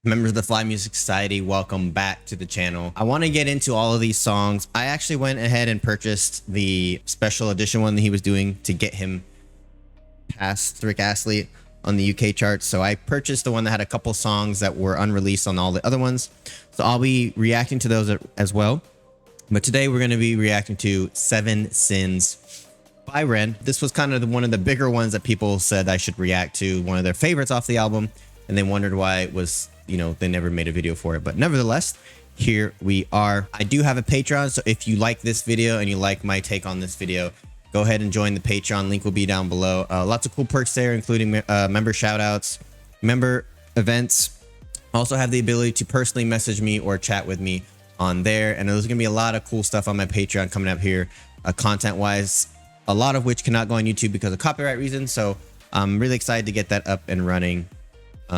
Members of the Fly Music Society, welcome back to the channel. I want to get into all of these songs. I actually went ahead and purchased the special edition one that he was doing to get him past Rick Astley on the UK charts. So I purchased the one that had a couple songs that were unreleased on all the other ones. So I'll be reacting to those as well. But today we're going to be reacting to 7 Sins by Ren. This was kind of one of the bigger ones that people said I should react to, one of their favorites off the album, and they wondered why it was, you know, they never made a video for it. But nevertheless, here we are. I do have a Patreon, so if you like this video and you like my take on this video, go ahead and join the Patreon. Link will be down below. Lots of cool perks there, including member shoutouts, member events. Also have the ability to personally message me or chat with me on there, and there's gonna be a lot of cool stuff on my Patreon coming up here, content wise, a lot of which cannot go on YouTube because of copyright reasons. So I'm really excited to get that up and running.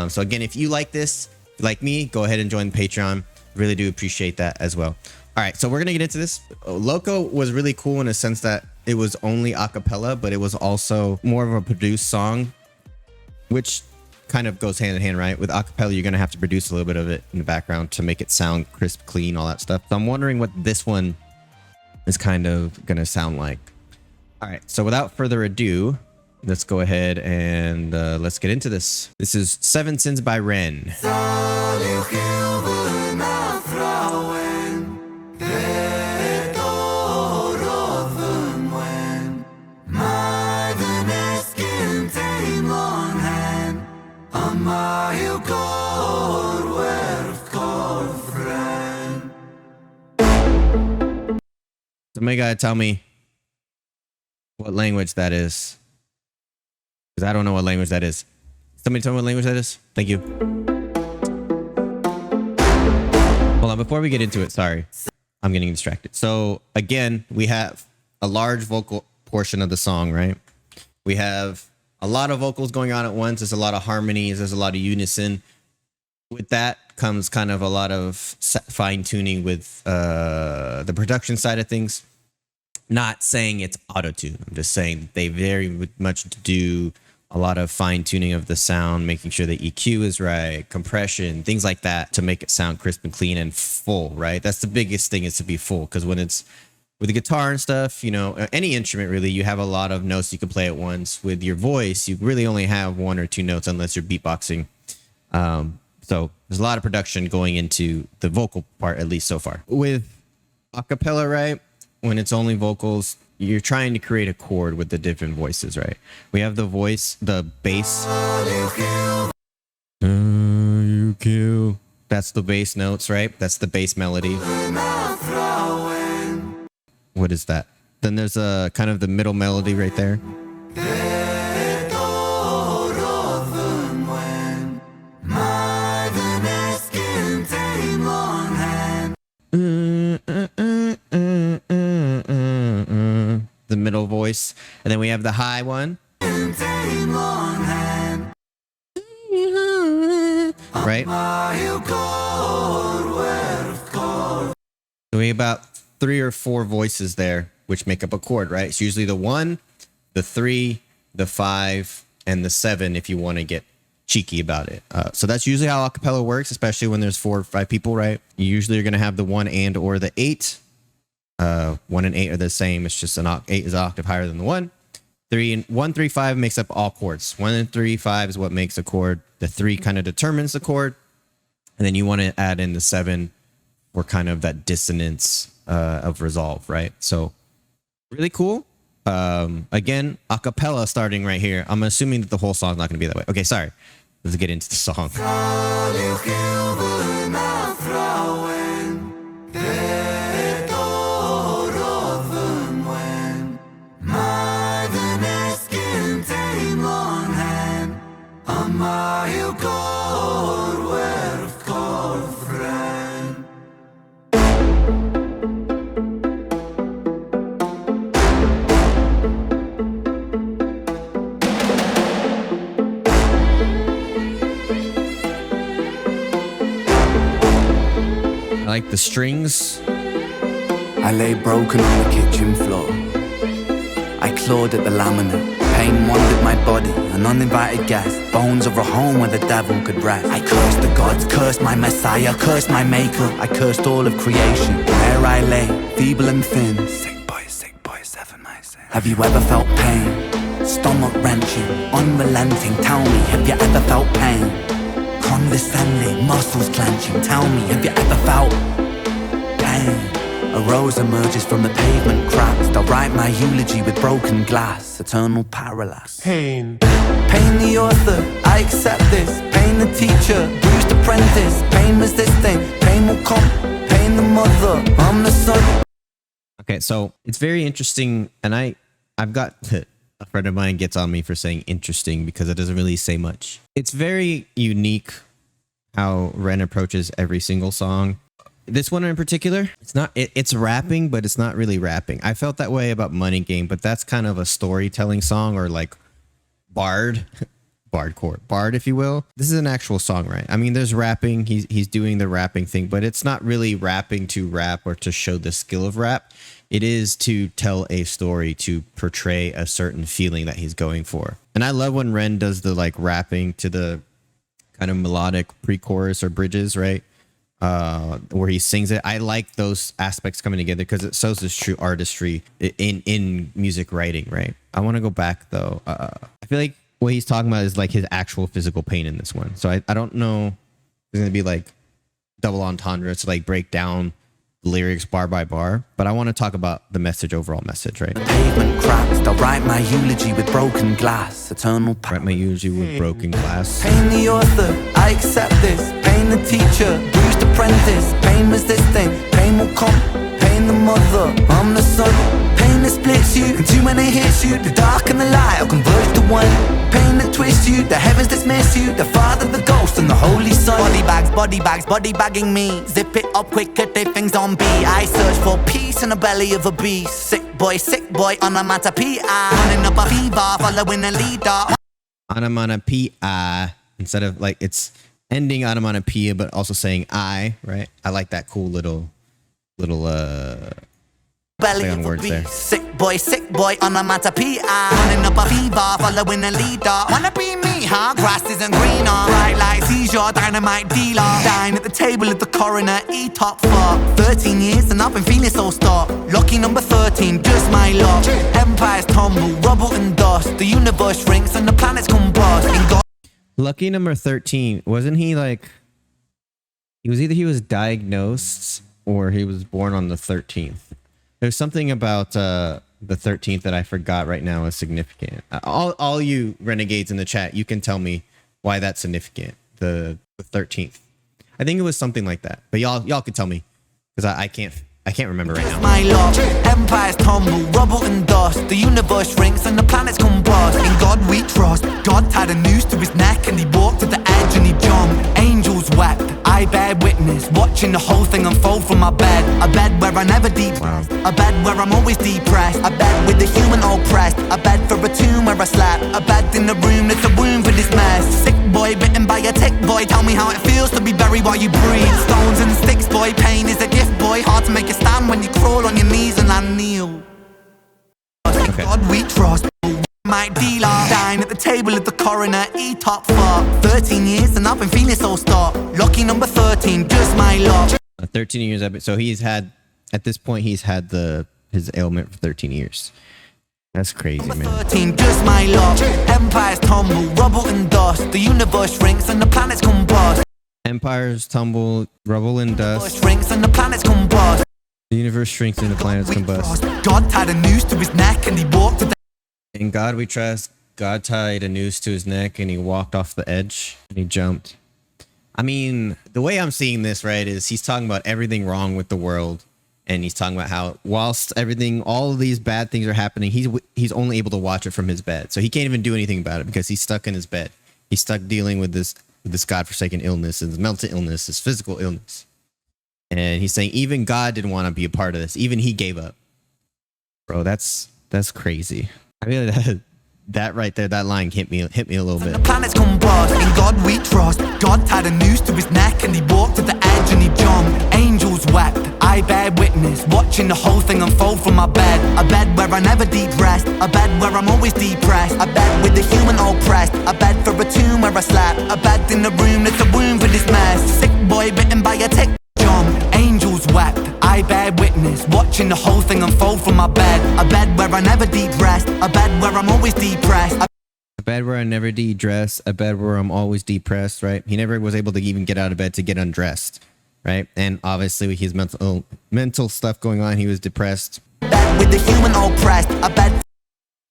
So again, if you like this, if you like me, go ahead and join the Patreon. Really do appreciate that as well. All right, so we're gonna get into this. Loco was really cool in a sense that it was only a cappella, but it was also more of a produced song, which kind of goes hand in hand, right? With a cappella, you're gonna have to produce a little bit of it in the background to make it sound crisp, clean, all that stuff. So I'm wondering what this one is kind of gonna sound like. All right, so without further ado, let's go ahead and let's get into this. This is 7 Sins by Ren. Somebody gotta tell me what language that is, because I don't know what language that is. Somebody tell me what language that is. Thank you. Hold on, before we get into it, sorry, I'm getting distracted. So again, we have a large vocal portion of the song, right? We have a lot of vocals going on at once. There's a lot of harmonies. There's a lot of unison. With that comes kind of a lot of fine tuning with the production side of things. Not saying it's auto-tune. I'm just saying they very much do a lot of fine tuning of the sound, making sure the EQ is right, compression, things like that to make it sound crisp and clean and full, right? That's the biggest thing, is to be full, because when it's with the guitar and stuff, you know, any instrument really, you have a lot of notes you can play at once. With your voice, you really only have 1 or 2 notes unless you're beatboxing. So there's a lot of production going into the vocal part, at least so far. With a cappella, right, when it's only vocals, you're trying to create a chord with the different voices, right? We have the voice, the bass. That's the bass notes, right? That's the bass melody. What is that? Then there's a kind of the middle melody right there. The middle voice, and then we have the high one, right? So we have about 3 or 4 voices there, which make up a chord, right? It's usually the 1, the 3, the 5, and the 7 if you want to get cheeky about it. So that's usually how a cappella works, especially when there's 4 or 5 people, right? You usually are going to have the 1 and or the 8. 1 and 8 are the same. It's just 8 is an octave higher than the 1. 1, 3, 5 makes up all chords. 1 and 3, 5 is what makes a chord. The 3 kind of determines the chord, and then you want to add in the 7 for kind of that dissonance of resolve, right? So really cool. Again, a cappella starting right here. I'm assuming that the whole song's not going to be that way. Okay, sorry. Let's get into the song. I like the strings. I lay broken on the kitchen floor. I clawed at the laminate, Pain wandered my body, an uninvited guest. Bones of a home where the devil could rest. I cursed the gods, cursed my messiah, cursed my maker. I cursed all of creation. There I lay, feeble and thin. Sick boy, seven my sin. Have you ever felt pain? Stomach wrenching, unrelenting. Tell me, have you ever felt pain? Condescending, muscles clenching. Tell me, have you ever felt pain? A rose emerges from the pavement cracks. They'll write my eulogy with broken glass. Eternal parallax. Pain. Pain the author, I accept this. Pain the teacher, bruised apprentice. Pain resisting, pain will come. Pain the mother, I'm the son. Okay, so it's very interesting, and I've got a friend of mine gets on me for saying interesting because it doesn't really say much. It's very unique how Ren approaches every single song. This one in particular, it's rapping, but it's not really rapping. I felt that way about Money Game, but that's kind of a storytelling song, or like bard, if you will. This is an actual song, right? I mean, there's rapping. He's doing the rapping thing, but it's not really rapping to rap or to show the skill of rap. It is to tell a story, to portray a certain feeling that he's going for. And I love when Ren does the like rapping to the kind of melodic pre-chorus or bridges, right? Where he sings it. I like those aspects coming together because it shows this true artistry in music writing, right? I want to go back though. I feel like what he's talking about is like his actual physical pain in this one. So I don't know if there's going to be like double entendre to like break down lyrics bar by bar, but I want to talk about the message, overall message, right? Pavement cracks, they'll write my eulogy with broken glass. Eternal write my eulogy with broken glass. Pain the author, I accept this. Pain the teacher, bruised apprentice. Pain resisting, pain will come. Pain the mother, I'm the son. Pain that splits you, and too many hits you. The dark and the light will converge to one. Pain that twists you, the heavens dismiss you. The Father, the Ghost, and the Holy Son. Body bagging me. Zip it up quick, get their things on B. I search for peace in the belly of a beast. Sick boy, onomatopoeia. Running up a fever, following a leader. Onomatopoeia. Instead of like, it's ending onomatopoeia, but also saying I, right? I like that cool little belly on of words a there. beast. Sick boy, onomatopoeia. Running up a fever, following a leader. Wanna be me, huh? Grass isn't greener. Bright light seizure, dynamite dealer. Dine at the table of the coroner, E-top for 13 years and I've been feeling so stuck. Lucky number 13, just my luck. Empires tumble, rubble and dust. The universe shrinks and the planets combust. In God Lucky number 13, wasn't he like, he was diagnosed or he was born on the 13th. There's something about the 13th that I forgot right now is significant. All you renegades in the chat, you can tell me why that's significant. The 13th. I think it was something like that. But y'all can tell me because I can't remember right now. My luck, empires tumble, rubble and dust. The universe shrinks and the planets combust. In God we trust. God tied a noose to his neck and he walked to the edge and he jumped. Angels wept, I bear witness, watching the whole thing unfold from my bed. A bed where I never deep. Wow. A bed where I'm always depressed. A bed with the human oppressed. A bed for a tomb where I slept. A bed in the room that's a womb for this mess. Sick boy bitten by a tick boy. Tell me how it feels to be buried while you breathe. Stones and sticks boy, pain is a gift boy. Hard to make a stand when you crawl on your knees and I kneel. Okay. God we trust. My dealer, dine at the table of the coroner, E-top for 13 years and I've been feeling so stuck. Lucky number 13, just my luck. 13 years, so he's had, at this point, he's had his ailment for 13 years. That's crazy, man. 13, just my luck. Empires tumble, rubble and dust. The universe shrinks and the planets combust. Empires tumble, rubble and dust. Shrinks and the planets combust. The universe shrinks and the planets combust. God tied a noose to his neck and he walked to the In God we trust. God tied a noose to his neck and he walked off the edge and he jumped. I mean, the way I'm seeing this, right, is he's talking about everything wrong with the world. And he's talking about how whilst all of these bad things are happening, he's only able to watch it from his bed. So he can't even do anything about it because he's stuck in his bed. He's stuck dealing with this godforsaken illness, his mental illness, his physical illness. And he's saying even God didn't want to be a part of this. Even he gave up. Bro, that's crazy. I feel like that right there, that line hit me a little bit. The planets combust. In God we trust. God tied a noose to his neck and he walked to the edge and he jumped. Angels wept. I I bear witness, watching the whole thing unfold from my bed. A bed where I never deep rest, a bed where I'm always depressed, a bed with the human oppressed, a bed for a tomb where I slept, a bed in the room that's a womb for this mess. Sick boy bitten by a tick drum, angels wept. I bear witness, watching the whole thing unfold from my bed. A bed where I never deep rest, a bed where I'm always depressed. A bed where I never de-dress, a bed where I'm always depressed, right? He never was able to even get out of bed to get undressed, right? And obviously with his mental stuff going on, he was depressed. Bed with the human oppressed, a bed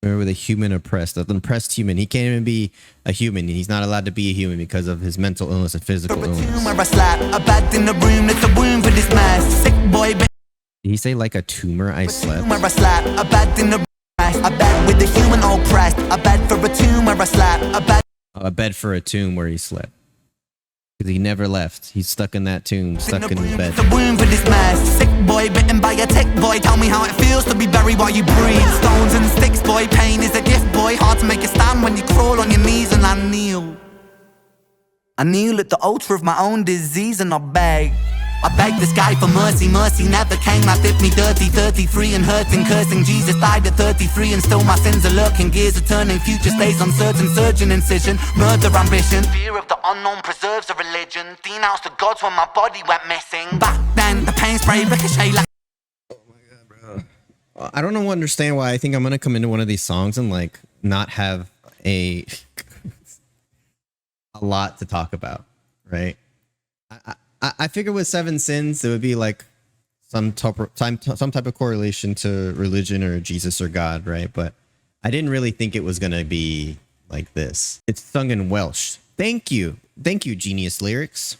With a human oppressed, an oppressed human. He can't even be a human. He's not allowed to be a human because of his mental illness and physical illness. where I slept, a bed in the room that's a womb for this mess. Sick boy Did he say like a tumor I slept? where I slept, a bed in the a bed with the human oppressed, a bed for a tomb where I slept, A bed for a tomb where he slept. Because he never left. He's stuck in that tomb, stuck in his bed. The womb for this mess. Sick boy bitten by a tick boy. Tell me how it feels to be buried while you breathe. Stones and sticks boy, pain is a gift boy. Hard to make a stand when you crawl on your knees and I kneel. I kneel at the altar of my own disease and I beg. I beg this guy for mercy, mercy never came. Life did me dirty, 33 and hurting, cursing. Jesus died at 33 and still my sins are lurking. Gears are turning, future stays uncertain. Surgeon incision, murder ambition. Fear of the unknown preserves a religion. Denounced the gods when my body went missing. Back then, the pain spray ricochet like... I don't know, understand why I think I'm going to come into one of these songs and like not have a lot to talk about, right? I figure with 7 sins, it would be like some type of correlation to religion or Jesus or God, right? But I didn't really think it was going to be like this. It's sung in Welsh. Thank you. Thank you, Genius Lyrics.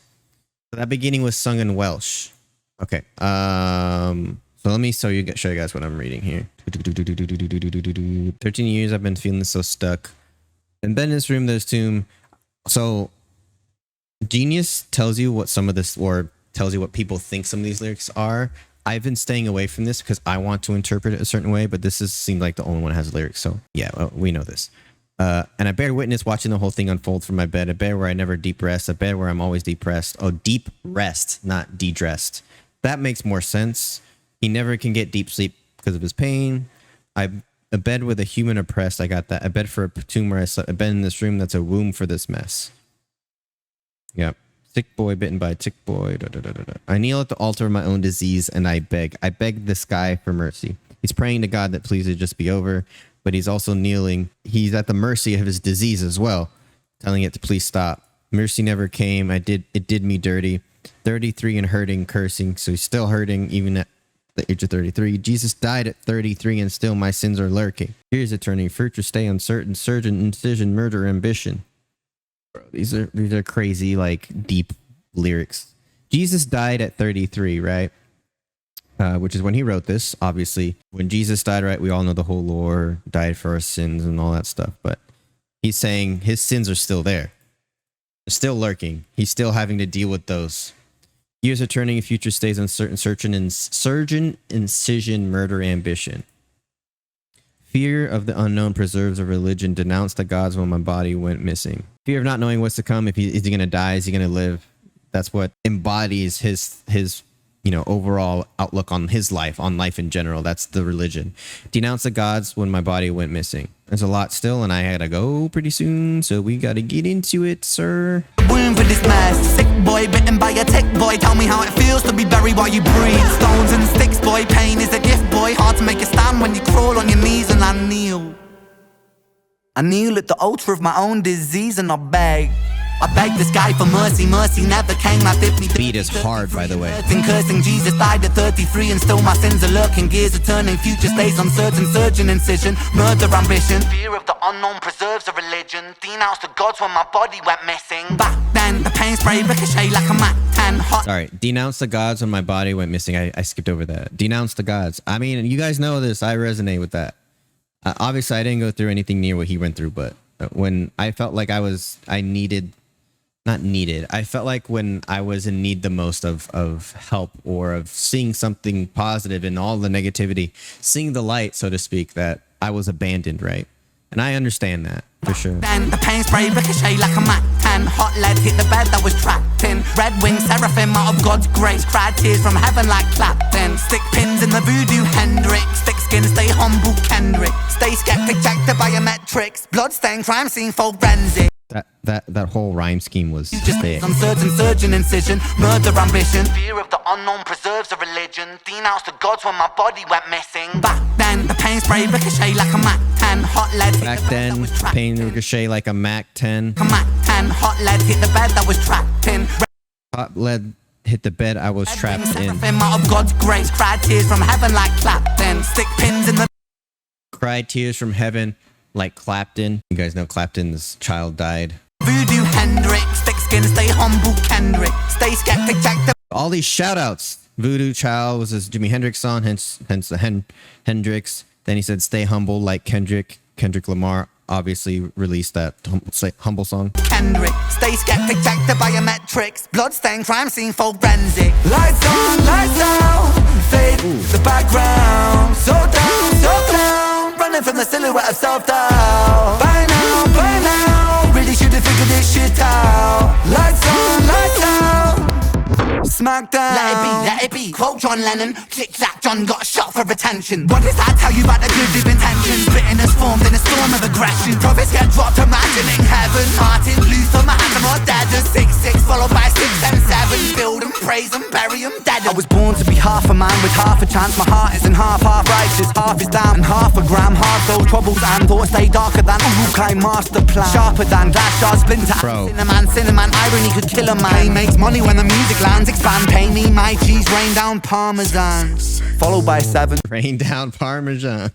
So that beginning was sung in Welsh. Okay. So let me show you guys what I'm reading here. 13 years I've been feeling so stuck. And then in this room, there's tomb. So Genius tells you what some of this, or tells you what people think some of these lyrics are. I've been staying away from this because I want to interpret it a certain way, but this seemed like the only one that has lyrics. So yeah, well, we know this. And I bear witness watching the whole thing unfold from my bed. A bed where I never deep rest. A bed where I'm always depressed. Oh, deep rest, not de-dressed. That makes more sense. He never can get deep sleep because of his pain. A bed with a human oppressed. I got that. A bed for a tomb where I slept. A bed in this room that's a womb for this mess. Yep. Sick boy bitten by a tick boy. Da, da, da, da, da. I kneel at the altar of my own disease and I beg. I beg this guy for mercy. He's praying to God that please it just be over, but he's also kneeling. He's at the mercy of his disease as well, telling it to please stop. Mercy never came. It did me dirty. 33 and hurting, cursing. So he's still hurting even at the age of 33. Jesus died at 33 and still my sins are lurking. Here's eternity. Future stay uncertain. Surgeon, incision, murder, ambition. These are crazy, like deep lyrics. Jesus died at 33, right? Which is when he wrote this. Obviously, when Jesus died, right? We all know the whole lore, died for our sins and all that stuff. But he's saying his sins are still there, they're still lurking. He's still having to deal with those. Years are turning, future stays uncertain. Surgeon, incision, murder, ambition. Fear of the unknown preserves a religion. Denounce the gods when my body went missing. Fear of not knowing what's to come. Is he going to die? Is he going to live? That's what embodies his overall outlook on his life, on life in general. That's the religion. Denounce the gods when my body went missing. There's a lot still, and I had to go pretty soon, so we got to get into it, sir. Womb for this mess. Sick boy bitten by a tick boy. Tell me how it feels to be buried while you breathe. Stones and sticks boy, pain is a gift boy. Hard to make a stand when you crawl on your knees and I kneel. I kneel at the altar of my own disease and I beg. I beg this guy for mercy, mercy never came. I did me Beat is hard, by the way. Cursing, Jesus died at 33 and still my sins are lurking. Gears are turning, future stays uncertain. Surgeon, incision, murder, ambition. Fear of the unknown preserves a religion. Denounced the gods when my body went missing. Back then, the pain spray ricochet like a Mac 10 hot. Sorry, denounce the gods when my body went missing. I skipped over that. Denounce the gods. I mean, you guys know this. I resonate with that. Obviously, I didn't go through anything near what he went through, but when I felt like I felt like when I was in need the most of help or of seeing something positive in all the negativity, seeing the light, so to speak, that I was abandoned, right? And I understand that. for sure. Then the pain spray ricochet like a Mac 10. Hot lead hit the bed that was trapped in. Red wings, seraphim out of God's grace. Cried tears from heaven like Clapton. Stick pins in the voodoo Hendrix. Thick skin, stay humble Kendrick. Stay skeptic, check the biometrics. Bloodstained crime scene forensic. That whole rhyme scheme was Just thick. uncertain surgeon incision. Murder ambition. Fear of the unknown preserves a religion. Denounced the gods when my body went missing. Back then, the pain spray ricochet like a Mac 10. Hot lead hit Back the bed then, that was trapped pain in. ricochet like a Mac 10. A Mac 10. Hot lead hit the bed that was trapped in. Hot lead hit the bed I was trapped in. Seraphim out of God's grace. Cried tears from heaven like Clapton. Stick pins in the Cried tears from heaven like Clapton. You guys know Clapton's child died. voodoo Hendrix. Thick skin, stay humble Kendrick. Stay skeptic, check the All these shout outs. Voodoo Child was his Jimi Hendrix song, hence the Hendrix. Then he said stay humble like Kendrick. Kendrick Lamar obviously released that humble song. Kendrick. Stay skeptic, check the biometrics. Bloodstained crime scene forensic. Lights on, lights out. Fade the background. So down. Running from the silhouette of self-doubt. By now. Really should have figured this shit out. Lights on, lights out. Smackdown. Let it be. Quote John Lennon. Click clack, John got shot for attention. What does that tell you about the good of intentions? Bitterness formed in a storm of aggression. Prophets get dropped, imagining heaven. Martin Luther, Mahatma, or dead. 6-6 followed by 6 and 7. Build and praise and bury them dead. I was born to be half a man with half a chance. My heart isn't half righteous. Half is down and half a gram. Half those troubles and thoughts stay darker than Urukai master plan. Sharper than glass shards, splinter. Bro. Cinnamon, irony could kill a man. He makes money when the music lands. Expand, pay me my cheese, rain down parmesan. Followed by 7. Rain down Parmesan.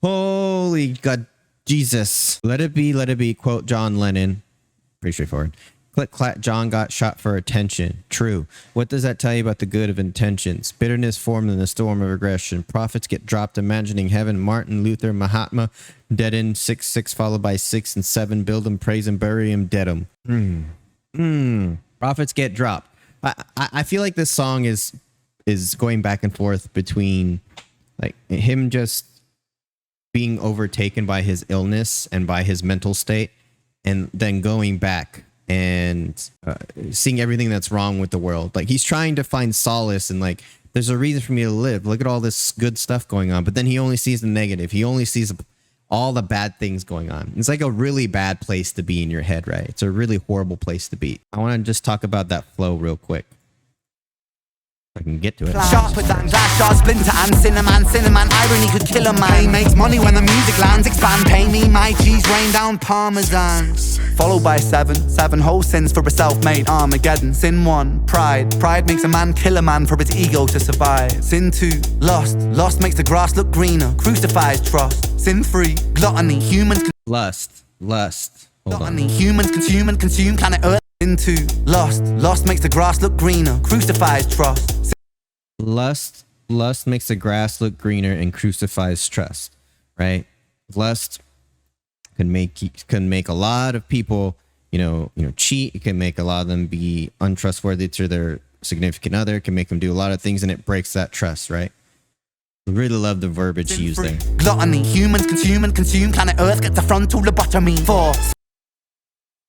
Holy God, Jesus. Let it be. Quote John Lennon. Pretty straightforward. Click clack, John got shot for attention. True. What does that tell you about the good of intentions? Bitterness formed in the storm of aggression. Prophets get dropped, imagining heaven. Martin Luther, Mahatma, dead in 6-6 followed by 6 and 7. Build him, praise him, bury him, dead him. Prophets get dropped. I feel like this song is going back and forth between like him just being overtaken by his illness and by his mental state, and then going back and seeing everything that's wrong with the world. Like he's trying to find solace and like there's a reason for me to live. Look at all this good stuff going on, but then he only sees the negative. He only sees all the bad things going on. It's like a really bad place to be in your head, right? It's a really horrible place to be. I want to just talk about that flow real quick. I can get to it. Sharper than glass shards, splinter and cinnamon. Irony could kill a man. He makes money when the music lands. Expand, pay me my cheese, rain down parmesan. Followed by 7 whole sins for a self-made Armageddon. Sin 1, pride. Pride makes a man kill a man for his ego to survive. Sin 2, lust makes the grass look greener. Crucifies trust. Sin 3, gluttony. Humans Lust. Hold on. Humans consume planet Earth. Sin 2, lust makes the grass look greener. Crucifies trust. Lust makes the grass look greener and crucifies trust, right? Lust can make a lot of people, cheat. It can make a lot of them be untrustworthy to their significant other. It can make them do a lot of things, and it breaks that trust, right? I really love the verbiage used there. Gluttony. Humans consume planet Earth gets a frontal lobotomy. 4.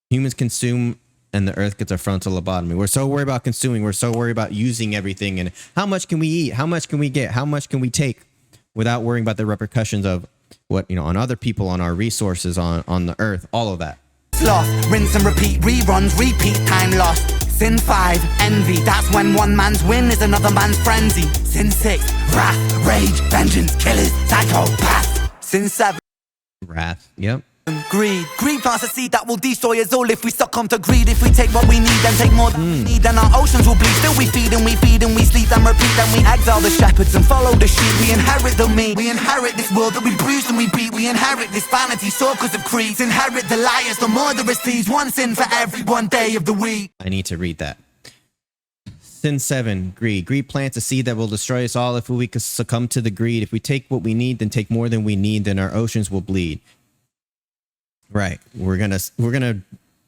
Humans consume and the earth gets a frontal lobotomy. We're so worried about consuming. We're so worried about using everything. And how much can we eat? How much can we get? How much can we take without worrying about the repercussions of what, on other people, on our resources, on the earth, all of that. Sloth, rinse and repeat, reruns, repeat, time lost. Sin 5, envy, that's when one man's win is another man's frenzy. Sin 6, wrath, rage, vengeance, killers, psychopath. Sin 7, Wrath, yep. greed plants a seed that will destroy us all if we succumb to greed. If we take what we need, then take more than we need, then our oceans will bleed. Still we feed and we sleep and repeat. Then we exile the shepherds and follow the sheep. We inherit the meat, we inherit this world that we bruise and we beat. We inherit this vanity, soakers of creeds. Inherit the liars, the murderous thieves. One sin for every one day of the week. I need to read that. Sin 7, greed. Greed plants a seed that will destroy us all if we succumb to the greed. If we take what we need, then take more than we need, then our oceans will bleed. Right. We're gonna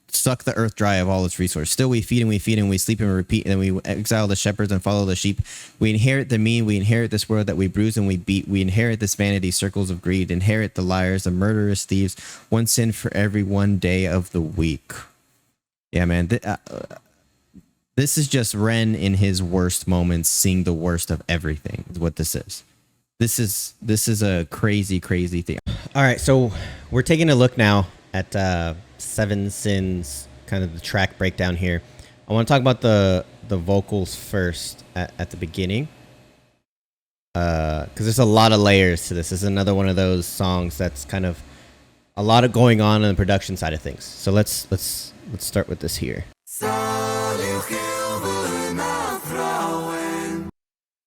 suck the earth dry of all its resources. Still we feed and we feed and we sleep and we repeat, and then we exile the shepherds and follow the sheep. We inherit the mean, we inherit this world that we bruise and we beat. We inherit this vanity, circles of greed, inherit the liars, the murderous thieves, one sin for every one day of the week. Yeah, man. This is just Ren in his worst moments, seeing the worst of everything is what this is. This is a crazy, crazy thing. All right, so we're taking a look now at Seven Sins, kind of the track breakdown here. I want to talk about the vocals first at the beginning, because there's a lot of layers to this. This is another one of those songs that's kind of a lot of going on the production side of things. So let's start with this here.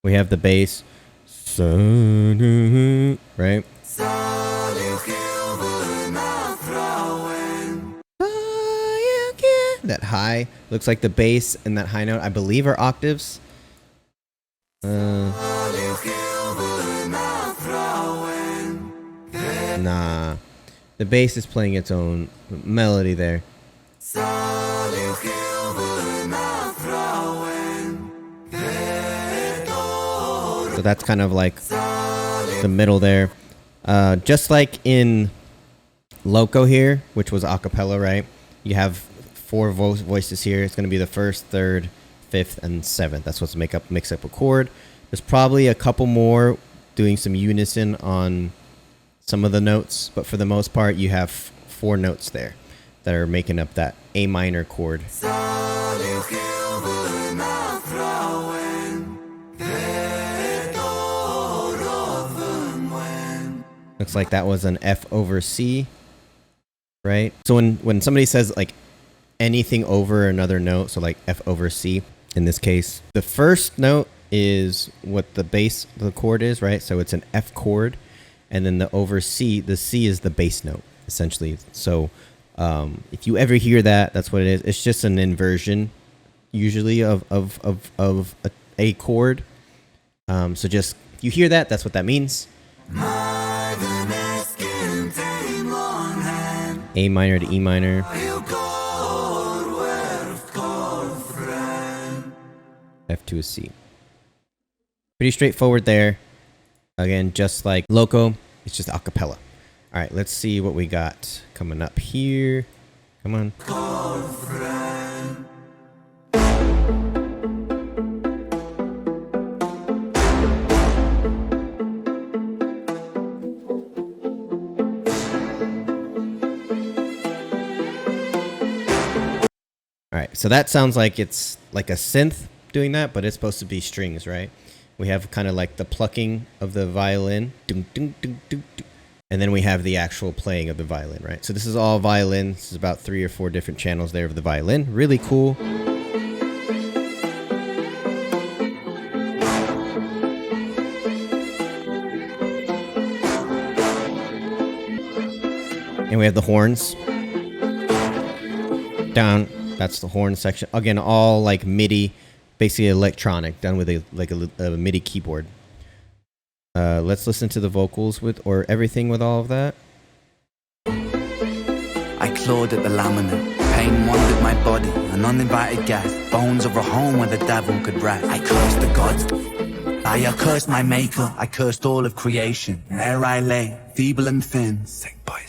We have the bass, right? That high looks like the bass and that high note, I believe, are octaves. Nah, the bass is playing its own melody there. So that's kind of like the middle there. Just like in Loco here, which was a cappella, right? You have 4 voices here. It's going to be the first, third, fifth, and seventh. That's what's makes up a chord. There's probably a couple more doing some unison on some of the notes, but for the most part, you have 4 notes there that are making up that A minor chord. Looks like that was an F over C, right? So when somebody says like anything over another note, so like F over C in this case, the first note is what the bass of the chord is, right? So it's an F chord, and then the over C, the C is the bass note essentially. So if you ever hear that, that's what it is. It's just an inversion usually of a chord. So just if you hear that, that's what that means. A minor to E minor. F to a C. Pretty straightforward there. Again, just like Loco, it's just a cappella. All right, let's see what we got coming up here. Come on. All right, so that sounds like it's like a synth doing that, but it's supposed to be strings, right? We have kind of like the plucking of the violin, dun, dun, dun, dun, dun, and then we have the actual playing of the violin, right? So this is all violin. This is about 3 or 4 different channels there of the violin. Really cool. And we have the horns down. That's the horn section. Again, all like MIDI, basically electronic, done with a MIDI keyboard. Let's listen to the vocals or everything with all of that. I clawed at the laminate. Pain wandered my body, an uninvited guest. Bones of a home where the devil could rest. I cursed the gods. I cursed my maker. I cursed all of creation. There I lay, feeble and thin. Sick boy,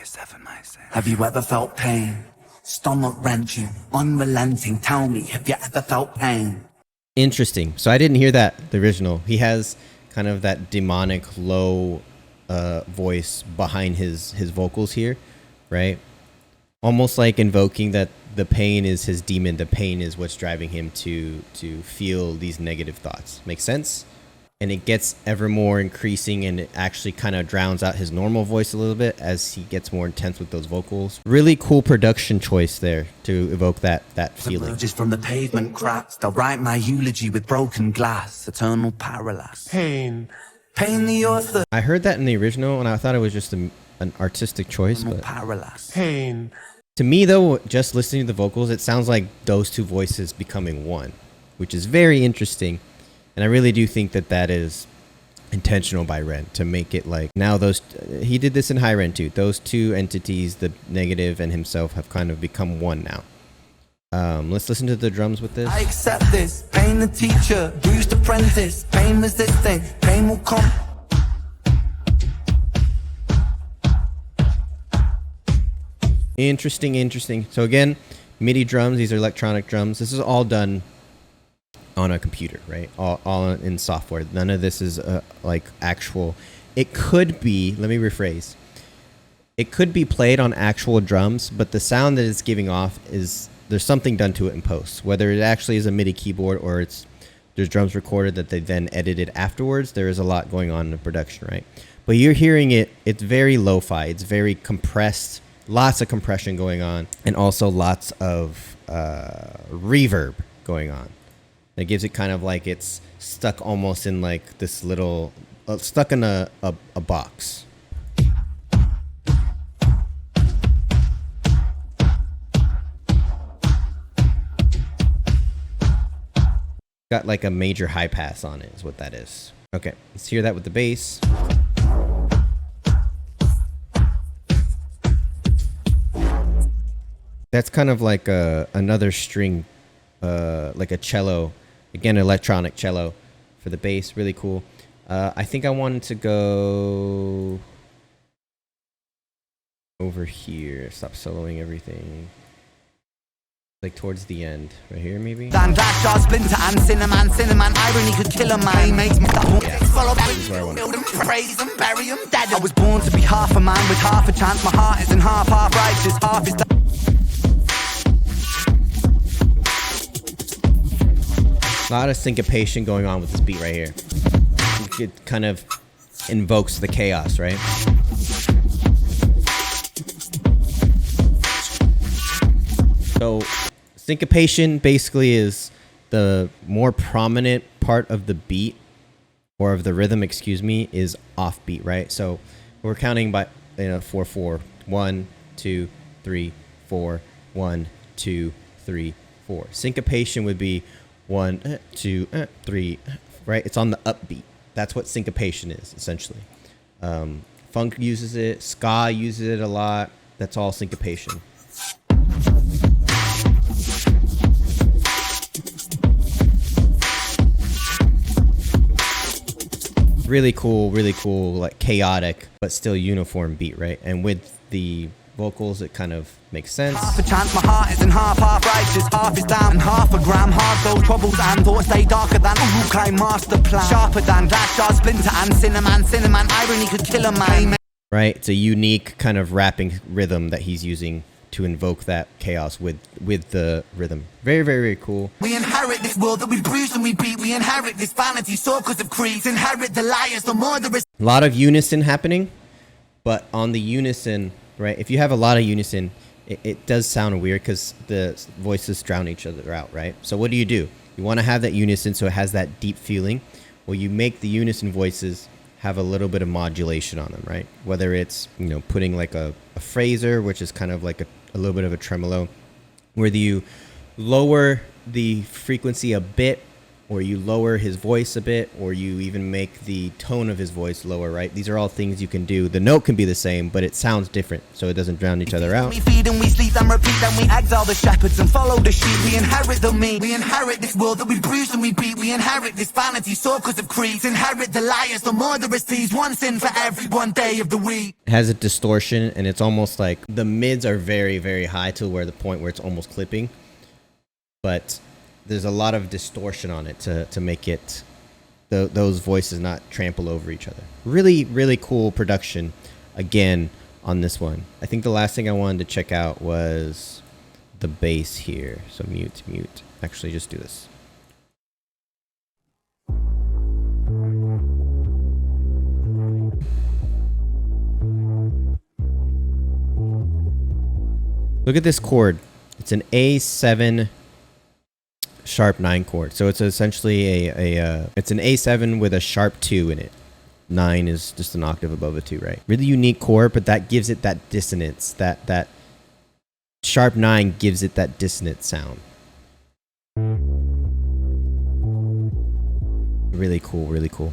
7 nights. Have you ever felt pain? Stomach wrenching, unrelenting. Tell me, have you ever felt pain? Interesting. So I didn't hear that, the original. He has kind of that demonic low voice behind his vocals here, right? Almost like invoking that the pain is his demon. The pain is what's driving him to feel these negative thoughts. Makes sense? And it gets ever more increasing, and it actually kind of drowns out his normal voice a little bit as he gets more intense with those vocals. Really cool production choice there to evoke that feeling. Just from the pavement cracks, they'll write my eulogy with broken glass. Eternal parallax. Pain the author. I heard that in the original, and I thought it was just an artistic choice. But parallax. Pain. To me, though, just listening to the vocals, it sounds like those 2 voices becoming one, which is very interesting. And I really do think that is intentional by Ren to make it like now those he did this in High Ren too. Those two entities, the negative and himself, have kind of become one now. Let's listen to the drums with this. I accept this. Pain the teacher, bruised apprentice, pain resisting, pain will come. Interesting. So again, MIDI drums, these are electronic drums. This is all done on a computer, right? All in software. None of this is like actual. It could be, let me rephrase. It could be played on actual drums, but the sound that it's giving off is, there's something done to it in post. Whether it actually is a MIDI keyboard or there's drums recorded that they then edited afterwards, there is a lot going on in the production, right? But you're hearing it, it's very lo-fi, it's very compressed, lots of compression going on, and also lots of reverb going on. It gives it kind of like it's stuck almost in like this little, stuck in a box. Got like a major high pass on it is what that is. Okay, let's hear that with the bass. That's kind of like another string, like a cello, again, electronic cello for the bass. Really cool. I think I wanted to go over here. Stop soloing everything. Like towards the end, right here maybe. Yeah, this is where I want to. I was born to be half a man with half a chance. My heart isn't half righteous, half is. A lot of syncopation going on with this beat right here. It kind of invokes the chaos, right? So syncopation basically is the more prominent part of the beat, or of the rhythm, excuse me, is offbeat, right? So we're counting by 4/4, 1, 2, 3, 4, 1, 2, 3, 4. Syncopation would be 1, 2, 3, right? It's on the upbeat. That's what syncopation is, essentially. Funk uses it, ska uses it a lot. That's all syncopation. Really cool, like chaotic, but still uniform beat, right? And with the vocals, it kind of makes sense. Half a chance, my heart isn't half righteous, half is down, and half a gram. Hard those troubles and thoughts stay darker than a Rukai master plan. Sharper than glass jar splinter and cinnamon, irony could kill a man. Right? It's a unique kind of rapping rhythm that he's using to invoke that chaos with the rhythm. Very cool. We inherit this world that we bruise and we beat. We inherit this vanity, so because of creeds. Inherit the liars, the murderers. A lot of unison happening, but on the unison, right? If you have a lot of unison, it does sound weird because the voices drown each other out, right? So what do? You want to have that unison so it has that deep feeling. Well, you make the unison voices have a little bit of modulation on them, right? Whether it's, putting like a phraser, which is kind of like a little bit of a tremolo, whether you lower the frequency a bit, or you lower his voice a bit, or you even make the tone of his voice lower, right? These are all things you can do. The note can be the same, but it sounds different, so it doesn't drown each other out. We feed and we sleep and repeat, and we exile the shepherds and follow the sheep. We inherit the meat. We inherit this world that we bruise and we beat. We inherit this vanity, so because of creeds. Inherit the liars, the murderous thieves. One sin for every one day of the week. It has a distortion, and it's almost like the mids are very high to where the point where it's almost clipping, but there's a lot of distortion on it to make it those voices not trample over each other. Really cool production again on this one. I think the last thing I wanted to check out was the bass here. So mute. Actually, just do this. Look at this chord. It's an A7 sharp 9 chord. So it's essentially it's an A7 with a sharp 2 in it. 9 is just an octave above a 2, right? Really unique chord, but that gives it that dissonance. That sharp 9 gives it that dissonant sound. Really cool.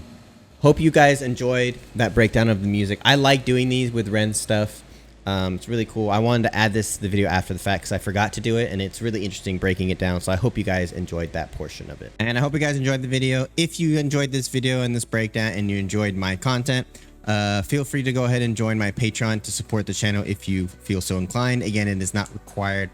Hope you guys enjoyed that breakdown of the music. I like doing these with Ren's stuff. It's really cool. I wanted to add this to the video after the fact because I forgot to do it, and it's really interesting breaking it down. So I hope you guys enjoyed that portion of it. And I hope you guys enjoyed the video. If you enjoyed this video and this breakdown and you enjoyed my content, feel free to go ahead and join my Patreon to support the channel if you feel so inclined. Again, it is not required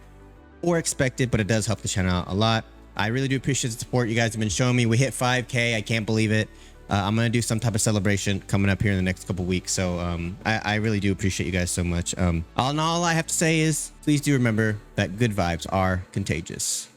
or expected, but it does help the channel out a lot. I really do appreciate the support you guys have been showing me. We hit 5K. I can't believe it. I'm going to do some type of celebration coming up here in the next couple weeks. So I really do appreciate you guys so much. All in all I have to say is please do remember that good vibes are contagious.